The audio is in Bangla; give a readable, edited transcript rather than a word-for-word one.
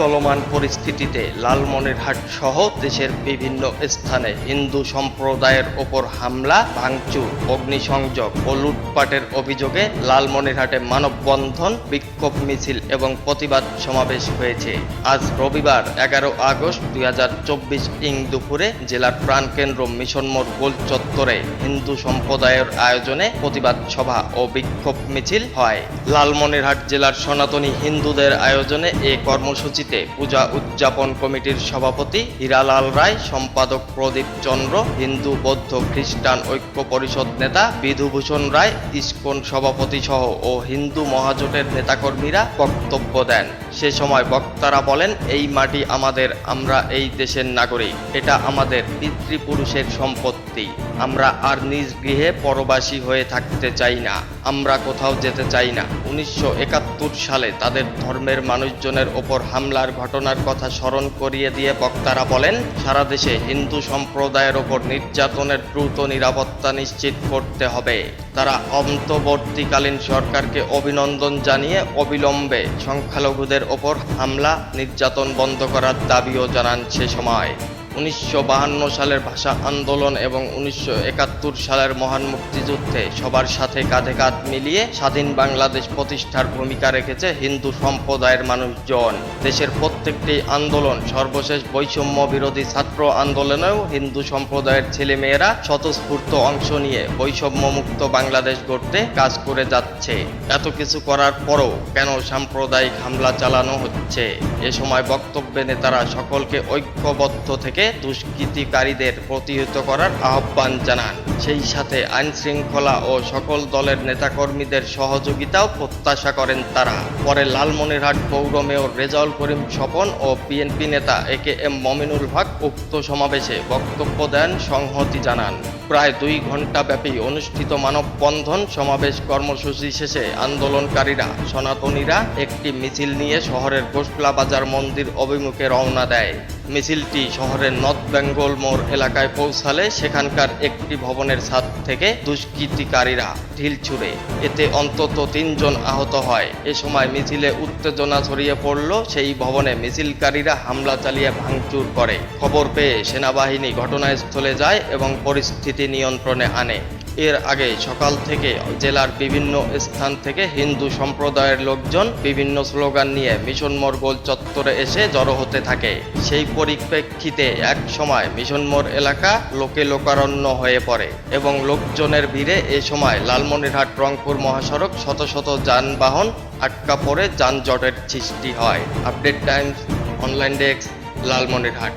চলমান পরিস্থিতিতে লালমনিরহাট সহ দেশের বিভিন্ন স্থানে হিন্দু সম্প্রদায়ের ওপর হামলা, ভাঙচুর, অগ্নিসংযোগ ও লুটপাটের অভিযোগে লালমনিরহাটে মানববন্ধন, বিক্ষোভ মিছিল এবং প্রতিবাদ সমাবেশ হয়েছে। আজ রবিবার 11 আগস্ট 2024 দুপুরে জেলার প্রাণকেন্দ্র মিশন মোড় গোল চত্বরে হিন্দু সম্প্রদায়ের আয়োজনে প্রতিবাদ সভা ও বিক্ষোভ মিছিল হয়। লালমনিরহাট জেলার সনাতনী হিন্দুদের আয়োজনে এই কর্মসূচিতে পূজা উদযাপন কমিটির সভাপতি হীরালাল রায়, সম্পাদক প্রদীপ চন্দ্র, হিন্দু বৌদ্ধ খ্রিস্টান ঐক্য পরিষদ নেতা বিধুভূষণ রায়, ইসকন সভাপতি সহ ও হিন্দু মহাজোটের নেতাকর্মীরা বক্তব্য দেন। সে সময় বক্তারা বলেন, এই মাটি আমাদের, আমরা এই দেশের নাগরিক, এটা আমাদের পিতৃপুরুষের সম্পত্তি। আমরা আর নিজ গৃহে পরবাসী হয়ে থাকতে চাই না, আমরা কোথাও যেতে চাই না। 1971 সালে তাদের ধর্মের মানুষজনের ওপর হামলার ঘটনার কথা স্মরণ করিয়ে দিয়ে বক্তারা বলেন, সারা দেশে হিন্দু সম্প্রদায়ের ওপর নির্যাতনের দ্রুত নিরাপত্তা নিশ্চিত করতে হবে। তারা অন্তর্বর্তীকালীন সরকারকে অভিনন্দন জানিয়ে অবিলম্বে সংখ্যালঘুদের ওপর হামলা, নির্যাতন বন্ধ করার দাবিও জানান। সে সময় 1952 সালের ভাষা আন্দোলন এবং 1971 সালের মহান মুক্তিযুদ্ধে সবার সাথে কাঁধে কাঁধ মিলিয়ে স্বাধীন বাংলাদেশ প্রতিষ্ঠার ভূমিকা রেখেছে হিন্দু সম্প্রদায়ের মানুষজন। দেশের প্রত্যেকটি আন্দোলন, সর্বশেষ বৈষম্য বিরোধী ছাত্র আন্দোলনেও হিন্দু সম্প্রদায়ের ছেলেমেয়েরা স্বতঃস্ফূর্ত অংশ নিয়ে বৈষম্য মুক্ত বাংলাদেশ গড়তে কাজ করে যাচ্ছে। এত কিছু করার পরও কেন সাম্প্রদায়িক হামলা চালানো হচ্ছে? এ সময় বক্তব্যে নেতারা সকলকে ঐক্যবদ্ধ থেকে দুষ্কৃতিকারীদের প্রতিহত করার আহ্বান জানান। সেই সাথে আইন শৃঙ্খলা ও সকল দলের নেতাকর্মীদের সহযোগিতাও প্রত্যাশা করেন তারা। পরে লালমনিরহাট পৌর মেয়র রেজাউল করিম স্বপন ও বিএনপি নেতা AKM মমিনুল হক উক্ত সমাবেশে বক্তব্য দেন, সংহতি জানান। প্রায় 2 ঘণ্টা ব্যাপী অনুষ্ঠিত মানববন্ধন সমাবেশ কর্মসূচি শেষে আন্দোলনকারীরা সনাতনীরা একটি মিছিল নিয়ে শহরের গোসলা বাজার মন্দির অভিমুখে রওনা দেয়। মিছিলটি শহরের নর্থ বেঙ্গল মোড় এলাকায় পৌঁছালে সেখানকার একটি ভবনের ছাদ থেকে দুষ্কৃতিকারীরা ঢিল ছুড়ে, এতে অন্তত 3 জন আহত হয়। এ সময় মিছিলে উত্তেজনা ছড়িয়ে পড়ল। সেই ভবনে মিছিলকারীরা হামলা চালিয়ে ভাঙচুর করে। খবর পেয়ে সেনাবাহিনী ঘটনাস্থলে যায় এবং পরিস্থিতি নিয়ন্ত্রণে আনে। এর আগে সকাল থেকে জেলার বিভিন্ন স্থান থেকে হিন্দু সম্প্রদায়ের লোকজন বিভিন্ন স্লোগান নিয়ে মিশন মোড় গোল চত্বরে এসে জড়ো হতে থাকে। সেই পরিপ্রেক্ষিতে এক সময় মিশন মোড় এলাকা লোকে লোকারণ্য হয়ে পড়ে এবং লোকজনের ভিড়ে এ সময় লালমনিরহাট রংপুর মহাসড়ক শত শত যানবাহন আটকা পড়ে যানজটের সৃষ্টি হয়। Update Times online desk, Lalmonirhat.